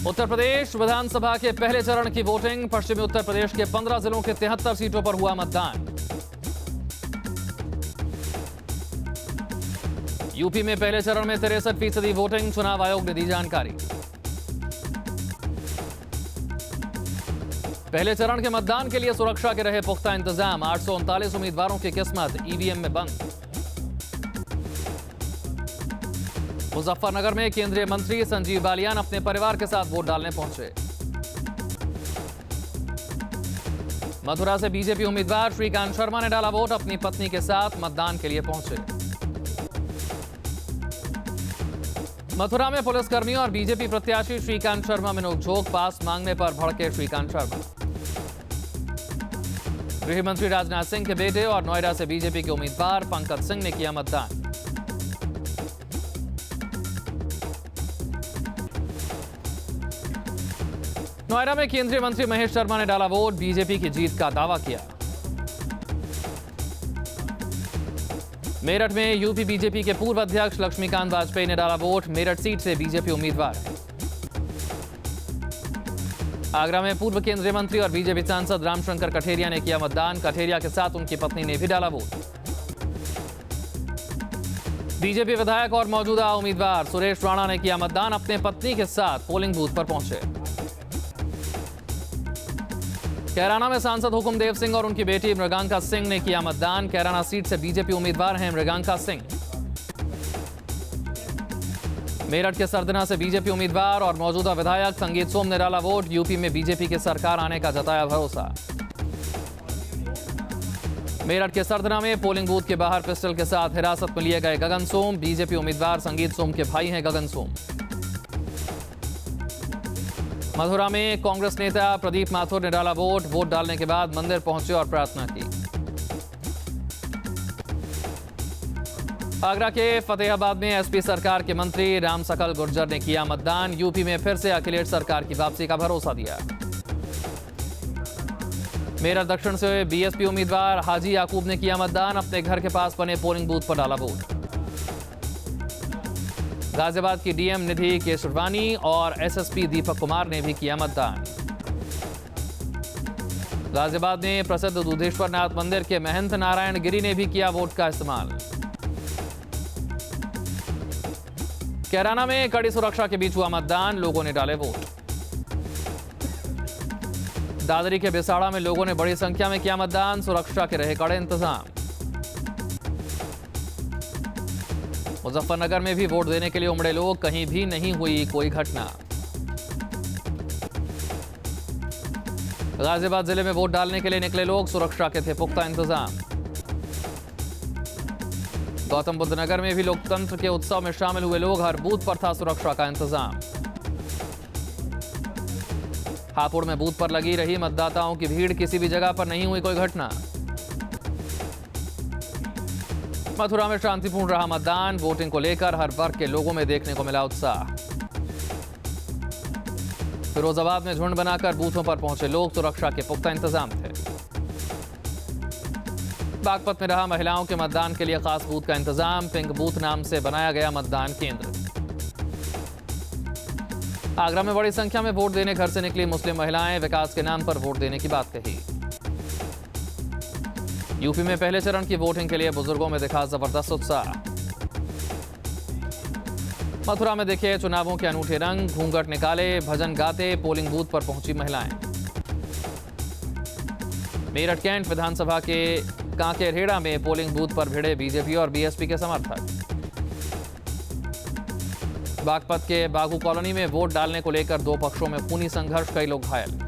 उत्तर प्रदेश विधानसभा के पहले चरण की वोटिंग। पश्चिमी उत्तर प्रदेश के 15 जिलों के 73 सीटों पर हुआ मतदान। यूपी में पहले चरण में 63% वोटिंग। चुनाव आयोग ने दी जानकारी। पहले चरण के मतदान के लिए सुरक्षा के रहे पुख्ता इंतजाम। 839 उम्मीदवारों की किस्मत ईवीएम में बंद। मुजफ्फरनगर में केंद्रीय मंत्री संजीव बालियान अपने परिवार के साथ वोट डालने पहुंचे। मथुरा से बीजेपी उम्मीदवार श्रीकांत शर्मा ने डाला वोट। अपनी पत्नी के साथ मतदान के लिए पहुंचे। मथुरा में पुलिसकर्मियों और बीजेपी प्रत्याशी श्रीकांत शर्मा में नोकझोंक। पास मांगने पर भड़के श्रीकांत शर्मा। गृह मंत्री राजनाथ सिंह के बेटे और नोएडा से बीजेपी के उम्मीदवार पंकज सिंह ने किया मतदान। नोएडा में केंद्रीय मंत्री महेश शर्मा ने डाला वोट। बीजेपी की जीत का दावा किया। मेरठ में यूपी बीजेपी के पूर्व अध्यक्ष लक्ष्मीकांत वाजपेयी ने डाला वोट। मेरठ सीट से बीजेपी उम्मीदवार। आगरा में पूर्व केंद्रीय मंत्री और बीजेपी सांसद रामशंकर कठेरिया ने किया मतदान। कठेरिया के साथ उनकी पत्नी ने भी डाला वोट। बीजेपी विधायक और मौजूदा उम्मीदवार सुरेश राणा ने किया मतदान। अपने पत्नी के साथ पोलिंग बूथ पर पहुंचे। कैराना में सांसद हुकुमदेव सिंह और उनकी बेटी मृगांका सिंह ने किया मतदान। कैराना सीट से बीजेपी उम्मीदवार हैं मृगांका सिंह। मेरठ के सरदना से बीजेपी उम्मीदवार और मौजूदा विधायक संगीत सोम ने डाला वोट। यूपी में बीजेपी की सरकार आने का जताया भरोसा। मेरठ के सरदना में पोलिंग बूथ के बाहर पिस्टल के साथ हिरासत में लिए गए गगन सोम। बीजेपी उम्मीदवार संगीत सोम के भाई हैं गगन सोम। मथुरा में कांग्रेस नेता प्रदीप माथुर ने डाला वोट। वोट डालने के बाद मंदिर पहुंचे और प्रार्थना की। आगरा के फतेहाबाद में एसपी सरकार के मंत्री राम सकल गुर्जर ने किया मतदान। यूपी में फिर से अखिलेश सरकार की वापसी का भरोसा दिया। मेरठ दक्षिण से बीएसपी उम्मीदवार हाजी याकूब ने किया मतदान। अपने घर के पास बने पोलिंग बूथ पर डाला वोट। गाजियाबाद की डीएम निधि केसरवानी और एसएसपी दीपक कुमार ने भी किया मतदान। गाजियाबाद में प्रसिद्ध दूधेश्वर नाथ मंदिर के महंत नारायण गिरी ने भी किया वोट का इस्तेमाल। कैराना में कड़ी सुरक्षा के बीच हुआ मतदान। लोगों ने डाले वोट। दादरी के बिसाड़ा में लोगों ने बड़ी संख्या में किया मतदान। सुरक्षा के रहे कड़े इंतजाम। मुजफ्फरनगर में भी वोट देने के लिए उमड़े लोग। कहीं भी नहीं हुई कोई घटना। गाजियाबाद जिले में वोट डालने के लिए निकले लोग। सुरक्षा के थे पुख्ता इंतजाम। गौतम बुद्ध नगर में भी लोकतंत्र के उत्सव में शामिल हुए लोग। हर बूथ पर था सुरक्षा का इंतजाम। हापुड़ में बूथ पर लगी रही मतदाताओं की भीड़। किसी भी जगह पर नहीं हुई कोई घटना। मथुरा में शांतिपूर्ण रहा मतदान। वोटिंग को लेकर हर वर्ग के लोगों में देखने को मिला उत्साह। फिरोजाबाद में झुंड बनाकर बूथों पर पहुंचे लोग। सुरक्षा के पुख्ता इंतजाम थे। बागपत में रहा महिलाओं के मतदान के लिए खास बूथ का इंतजाम। पिंक बूथ नाम से बनाया गया मतदान केंद्र। आगरा में बड़ी संख्या में वोट देने घर से निकली मुस्लिम महिलाएं। विकास के नाम पर वोट देने की बात कही। यूपी में पहले चरण की वोटिंग के लिए बुजुर्गों में दिखा जबरदस्त उत्साह। मथुरा में देखे चुनावों के अनूठे रंग। घूंघट निकाले भजन गाते पोलिंग बूथ पर पहुंची महिलाएं। मेरठ कैंट विधानसभा के कांकेरहेड़ा में पोलिंग बूथ पर भिड़े बीजेपी और बीएसपी के समर्थक। बागपत के बागू कॉलोनी में वोट डालने को लेकर दो पक्षों में खूनी संघर्ष। कई लोग घायल।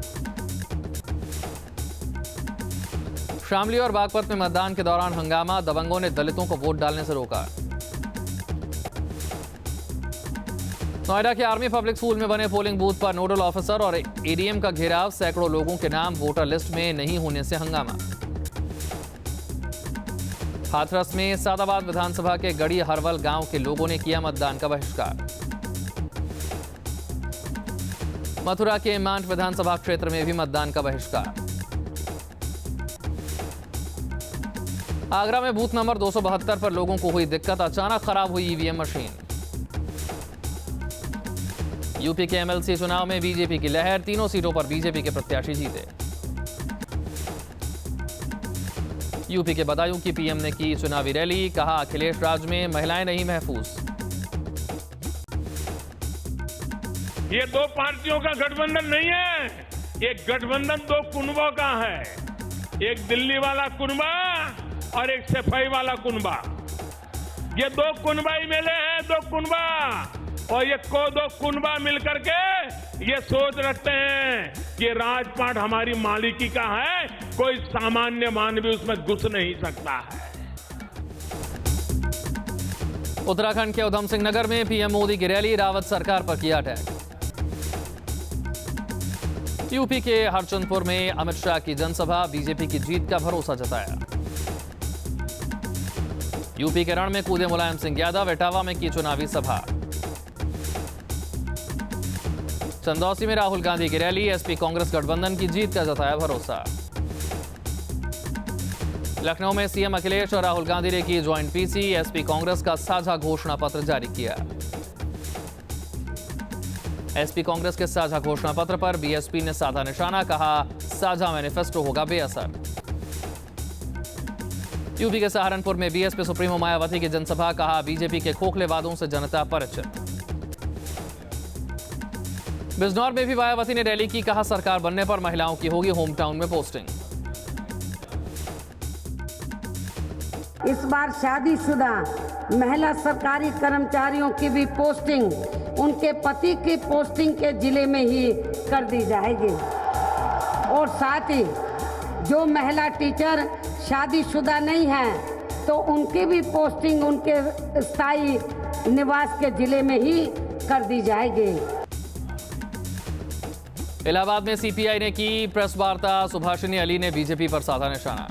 शामली और बागपत में मतदान के दौरान हंगामा। दबंगों ने दलितों को वोट डालने से रोका। नोएडा के आर्मी पब्लिक स्कूल में बने पोलिंग बूथ पर नोडल ऑफिसर और एडीएम का घेराव। सैकड़ों लोगों के नाम वोटर लिस्ट में नहीं होने से हंगामा। हाथरस में सादाबाद विधानसभा के गड़ी हरवल गांव के लोगों ने किया मतदान का बहिष्कार। मथुरा के मांड विधानसभा क्षेत्र में भी मतदान का बहिष्कार। आगरा में बूथ नंबर 272 पर लोगों को हुई दिक्कत। अचानक खराब हुई ईवीएम मशीन। यूपी के एमएलसी चुनाव में बीजेपी की लहर, तीनों सीटों पर बीजेपी के प्रत्याशी जीते। यूपी के बदायूं की पीएम ने की चुनावी रैली, कहा अखिलेश राज में महिलाएं नहीं महफूज। ये दो पार्टियों का गठबंधन नहीं है, ये गठबंधन दो कुनबों का है। एक दिल्ली वाला कुनबा और एक सफाई वाला कुनबा। ये दो कुनबा ही मिले हैं, दो कुनबा, और ये दो कुनबा मिलकर के ये सोच रखते हैं कि राजपाट हमारी मालिकी का है, कोई सामान्य मानवी उसमें घुस नहीं सकता है। उत्तराखंड के उधम सिंह नगर में पीएम मोदी की रैली, रावत सरकार पर किया अटैक। यूपी के हरचंदपुर में अमित शाह की जनसभा, बीजेपी की जीत का भरोसा जताया। यूपी के रण में कूदे मुलायम सिंह यादव, इटावा में की चुनावी सभा। चंदौसी में राहुल गांधी की रैली, एसपी कांग्रेस गठबंधन की जीत का जताया भरोसा। लखनऊ में सीएम अखिलेश और राहुल गांधी ने की ज्वाइंट पीसी, एसपी कांग्रेस का साझा घोषणा पत्र जारी किया। एसपी कांग्रेस के साझा घोषणा पत्र पर बीएसपी ने साधा निशाना, कहा साझा मैनिफेस्टो होगा बेअसर। यूपी के सहारनपुर में बीएसपी सुप्रीमो मायावती की जनसभा, कहा बीजेपी के खोखले वादों से जनता परिचित। बिजनौर में भी मायावती ने रैली की, कहा सरकार बनने पर महिलाओं की होगी होम टाउन में पोस्टिंग। इस बार शादीशुदा महिला सरकारी कर्मचारियों की भी पोस्टिंग उनके पति की पोस्टिंग के जिले में ही कर दी जाएगी, और साथ ही जो महिला टीचर शादीशुदा नहीं है तो उनकी भी पोस्टिंग उनके स्थायी निवास के जिले में ही कर दी जाएगी। इलाहाबाद में सीपीआई ने की प्रेस वार्ता, सुभाषिनी अली ने बीजेपी पर साधा निशाना।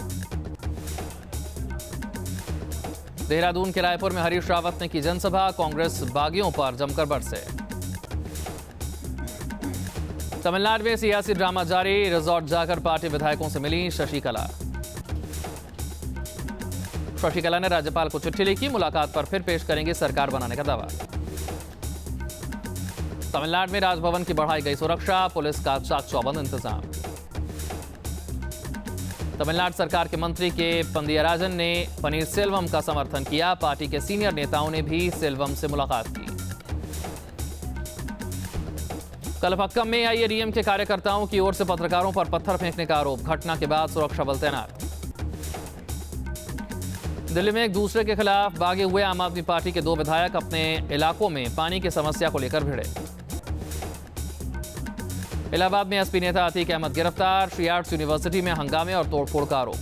देहरादून के रायपुर में हरीश रावत ने की जनसभा, कांग्रेस बागियों पर जमकर बरसे। तमिलनाडु में सियासी ड्रामा जारी, रिजॉर्ट जाकर पार्टी विधायकों से मिली शशिकला। शशिकला ने राज्यपाल को चिट्ठी लिखी, मुलाकात पर फिर पेश करेंगे सरकार बनाने का दावा। तमिलनाडु में राजभवन की बढ़ाई गई सुरक्षा, पुलिस का चाक चौबंद इंतजाम। तमिलनाडु सरकार के मंत्री के पंदियराजन ने पनीरसेल्वम का समर्थन किया, पार्टी के सीनियर नेताओं ने भी सेल्वम से मुलाकात की। कलपक्कम में आईएडीएम के कार्यकर्ताओं की ओर से पत्रकारों पर पत्थर फेंकने का आरोप, घटना के बाद सुरक्षा बल तैनात। दिल्ली में एक दूसरे के खिलाफ भागे हुए आम आदमी पार्टी के दो विधायक अपने इलाकों में पानी की समस्या को लेकर भिड़े। इलाहाबाद में एसपी नेता अतीक अहमद गिरफ्तार, श्री आर्ट्स यूनिवर्सिटी में हंगामे और तोड़फोड़ का आरोप।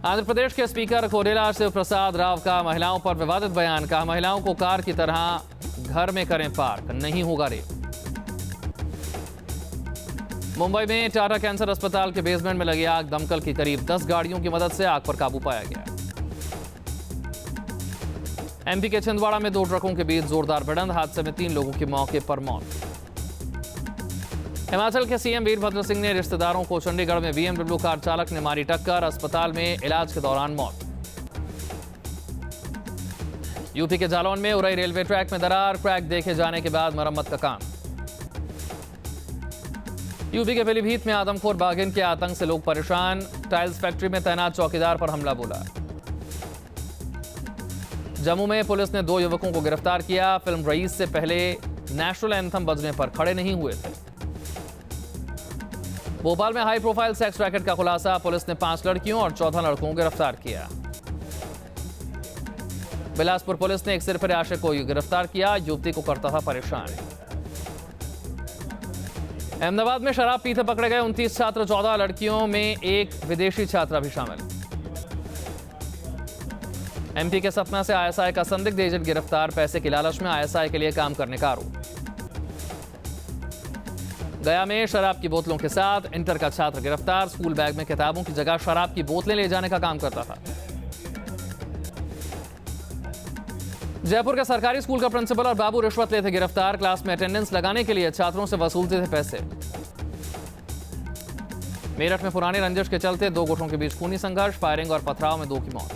आंध्र प्रदेश के स्पीकर कोडेला शिव प्रसाद राव का महिलाओं पर विवादित बयान, कहा महिलाओं को कार की तरह घर में करें पार्क, नहीं होगा रेप। मुंबई में टाटा कैंसर अस्पताल के बेसमेंट में लगी आग, दमकल की करीब 10 गाड़ियों की मदद से आग पर काबू पाया गया। एमपी के छिंदवाड़ा में दो ट्रकों के बीच जोरदार भिड़ंत, हादसे में 3 लोगों की मौके पर मौत। हिमाचल के सीएम वीरभद्र सिंह ने रिश्तेदारों को चंडीगढ़ में बीएमडब्ल्यू कार चालक ने मारी टक्कर, अस्पताल में इलाज के दौरान मौत। यूपी के जालौन में उरई रेलवे ट्रैक में दरार, क्रैक देखे जाने के बाद मरम्मत का काम। यूपी के पीलीभीत में आदमखोर बाघिन के आतंक से लोग परेशान, टाइल्स फैक्ट्री में तैनात चौकीदार पर हमला बोला। जम्मू में पुलिस ने 2 युवकों को गिरफ्तार किया, फिल्म रईस से पहले नेशनल एंथम बजने पर खड़े नहीं हुए थे। भोपाल में हाई प्रोफाइल सेक्स रैकेट का खुलासा, पुलिस ने 5 लड़कियों और 14 लड़कों को गिरफ्तार किया। बिलासपुर पुलिस ने एक सिरफिरे आशिक को गिरफ्तार किया, युवती को करता था परेशान। अहमदाबाद में शराब पीते पकड़े गए 29 छात्र, 14 लड़कियों में एक विदेशी छात्रा भी शामिल। एमपी के सतना से आईएसआई का संदिग्ध एजेंट गिरफ्तार, पैसे की लालच में आईएसआई के लिए काम करने का आरोप। गया में शराब की बोतलों के साथ इंटर का छात्र गिरफ्तार, स्कूल बैग में किताबों की जगह शराब की बोतलें ले जाने का काम करता था। जयपुर के सरकारी स्कूल का प्रिंसिपल और बाबू रिश्वत लेते गिरफ्तार, क्लास में अटेंडेंस लगाने के लिए छात्रों से वसूलते थे पैसे। मेरठ में पुरानी रंजिश के चलते 2 गुटों के बीच खूनी संघर्ष, फायरिंग और पथराव में 2 की मौत।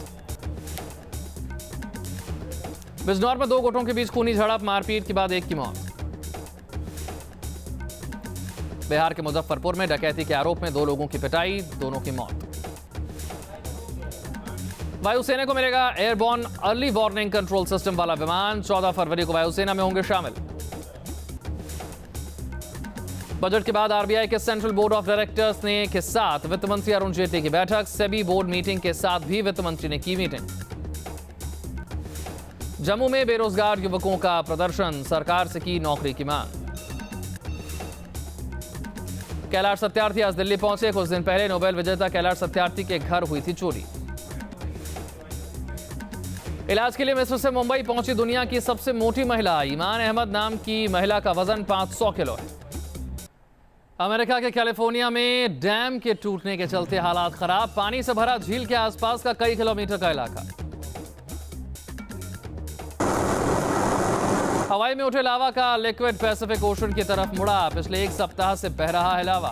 बिजनौर में दो गुटों के बीच खूनी झड़प, मारपीट के बाद एक की मौत। बिहार के मुजफ्फरपुर में डकैती के आरोप में दो लोगों की पिटाई, दोनों की मौत। वायुसेना को मिलेगा airborne early warning control system वाला विमान, 14 फरवरी को वायुसेना में होंगे शामिल। बजट के बाद आरबीआई के सेंट्रल बोर्ड ऑफ डायरेक्टर्स ने के साथ वित्त मंत्री अरुण जेटली की बैठक, सेबी बोर्ड मीटिंग के साथ भी वित्त मंत्री ने की मीटिंग। जम्मू में बेरोजगार युवकों का प्रदर्शन, सरकार से की नौकरी की मांग। कैलाश सत्यार्थी आज दिल्ली पहुंचे, कुछ दिन पहले नोबेल विजेता कैलाश सत्यार्थी के घर हुई थी चोरी। इलाज के लिए मिस्र से मुंबई पहुंची दुनिया की सबसे मोटी महिला, ईमान अहमद नाम की महिला का वजन 500 किलो है। अमेरिका के कैलिफोर्निया में डैम के टूटने के चलते हालात खराब, पानी से भरा झील के आसपास का कई किलोमीटर का इलाका। हवाई में उठे लावा का लिक्विड पैसिफिक ओशन की तरफ मुड़ा, पिछले एक सप्ताह से बह रहा है लावा।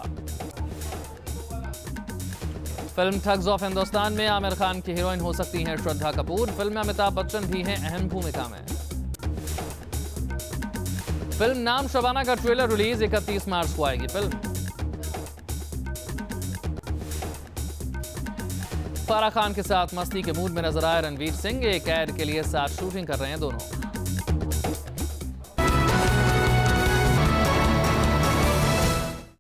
फिल्म ठग्स ऑफ हिंदुस्तान में आमिर खान की हीरोइन हो सकती हैं श्रद्धा कपूर, फिल्म में अमिताभ बच्चन भी हैं अहम भूमिका में। फिल्म नाम शबाना का ट्रेलर रिलीज 31 मार्च को आएगी फिल्म। फराह खान के साथ मस्ती के मूड में नजर आए रणवीर सिंह, एक ऐड के लिए साथ शूटिंग कर रहे हैं दोनों।